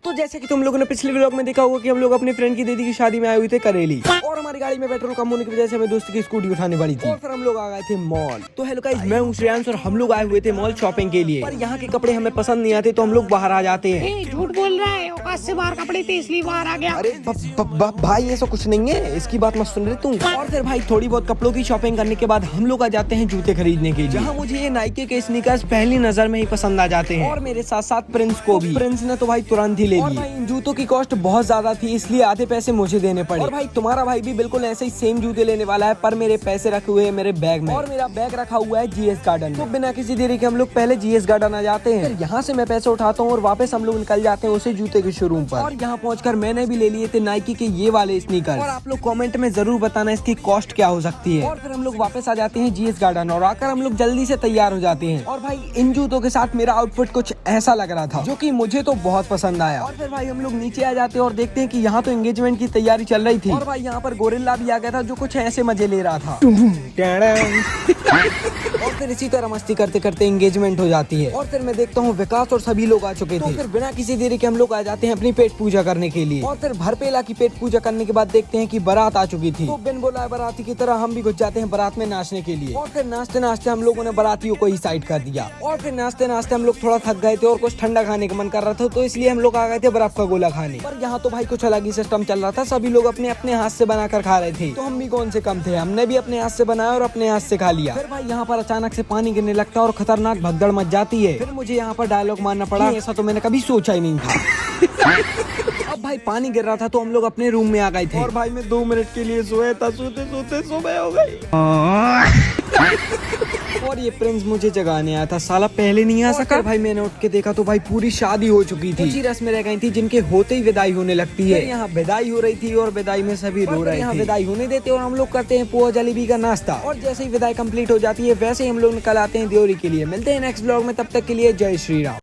तो जैसे कि तुम लोगों ने पिछले व्लॉग में देखा होगा कि हम लोग अपने फ्रेंड की दीदी की शादी में आए हुए थे करेली, और हमारी गाड़ी में पेट्रोल कम होने की वजह से हमें दोस्त की स्कूटी उठानी पड़ी थी, और फिर हम लोग आ गए थे मॉल। तो हेलो गाइस, मैं हूं श्रेयांश और हम लोग आए हुए थे मॉल शॉपिंग के लिए। पर यहाँ के कपड़े हमें पसंद नहीं आते तो हम लोग बाहर आ जाते हैं। झूठ बोल रहा है, औकात से बाहर कपड़े थे इसलिए बाहर आ गया। अरे भाई ऐसा कुछ नहीं है, इसकी बात मत सुन रहे तुम। और फिर भाई थोड़ी बहुत कपड़ों की शॉपिंग करने के बाद हम लोग आ जाते हैं जूते खरीदने के लिए, जहाँ मुझे ये नाइकी के स्नीकर्स पहली नजर में ही पसंद आ जाते हैं, और मेरे साथ साथ प्रिंस को भी। प्रिंस ने तो भाई तुरंत ही ले ली। भाई इन जूतों की कॉस्ट बहुत ज्यादा थी इसलिए आधे पैसे मुझे देने पड़े। और भाई तुम्हारा भाई भी बिल्कुल ऐसे ही सेम जूते लेने वाला है, पर मेरे पैसे रखे हुए हैं मेरे बैग में, और मेरा बैग रखा हुआ है जीएस गार्डन। तो बिना किसी देरी के हम लोग पहले जीएस गार्डन आ जाते हैं, फिर यहाँ से मैं पैसे उठाता हूँ और वापस हम लोग निकल जाते हैं उसी जूते के शोरूम पर। और यहाँ पहुंचकर मैंने भी ले लिए थे नाइकी के ये वाले स्नीकर, और आप लोग कमेंट में जरूर बताना इसकी कॉस्ट क्या हो सकती है। और फिर हम लोग वापस आ जाते हैं जीएस गार्डन, और आकर हम लोग जल्दी से तैयार हो जाते हैं। और भाई इन जूतों के साथ मेरा आउटफिट कुछ ऐसा लग रहा था जो कि मुझे तो बहुत पसंद आया। और फिर भाई हम लोग नीचे आ जाते हैं और देखते हैं कि यहाँ तो एंगेजमेंट की तैयारी चल रही थी, और भाई यहाँ पर गोरिल्ला भी आ गया था जो कुछ ऐसे मजे ले रहा था। और फिर इसी तरह मस्ती करते करते एंगेजमेंट हो जाती है, और फिर मैं देखता हूँ विकास और सभी लोग आ चुके थे। तो फिर बिना किसी देरी के हम लोग आ जाते हैं अपनी पेट पूजा करने के लिए, और फिर भरपेला की पेट पूजा करने के बाद देखते हैं कि बारात आ चुकी थी। तो बिन बोला बाराती की तरह हम भी घुस जाते हैं बारात में नाचने के लिए, और फिर नाचते नाचते हम लोगों ने बारातियों को ही साइड कर दिया। और फिर नाचते नाचते हम लोग थोड़ा थक गए थे और कुछ ठंडा खाने का मन कर रहा था, तो इसलिए हम लोग आ गए थे बर्फ का गोला खाने। पर यहाँ तो भाई कुछ अलग ही सिस्टम चल रहा था, सभी लोग अपने अपने हाथ से बनाकर खा रहे थे, तो हम भी कौन से कम थे, हमने भी अपने हाथ से बनाया और अपने हाथ से खा लिया। फिर भाई यहाँ पर अचानक से पानी गिरने लगता है और खतरनाक भगदड़ मच जाती है। फिर मुझे यहाँ पर डायलॉग मारना पड़ा, ऐसा तो मैंने कभी सोचा ही नहीं था। अब भाई पानी गिर रहा था तो हम लोग अपने रूम में आ गए थे, और भाई मैं 2 मिनट के लिए सोया था, सोते सोते सुबह हो गई। और ये प्रिंस मुझे जगाने आया था, साला पहले नहीं आ सका। भाई मैंने उठ के देखा तो भाई पूरी शादी हो चुकी थी, कुछ ही रस्में रह गई थी जिनके होते ही विदाई होने लगती है। यहाँ विदाई हो रही थी और विदाई में सभी रो रहे थे। यहाँ विदाई होने देते और हम लोग करते हैं पोहा जलेबी का नाश्ता, और जैसे ही विदाई कंप्लीट हो जाती है वैसे ही हम लोग निकल आते हैं देवरी के लिए। मिलते हैं नेक्स्ट ब्लॉग में, तब तक के लिए जय श्री राम।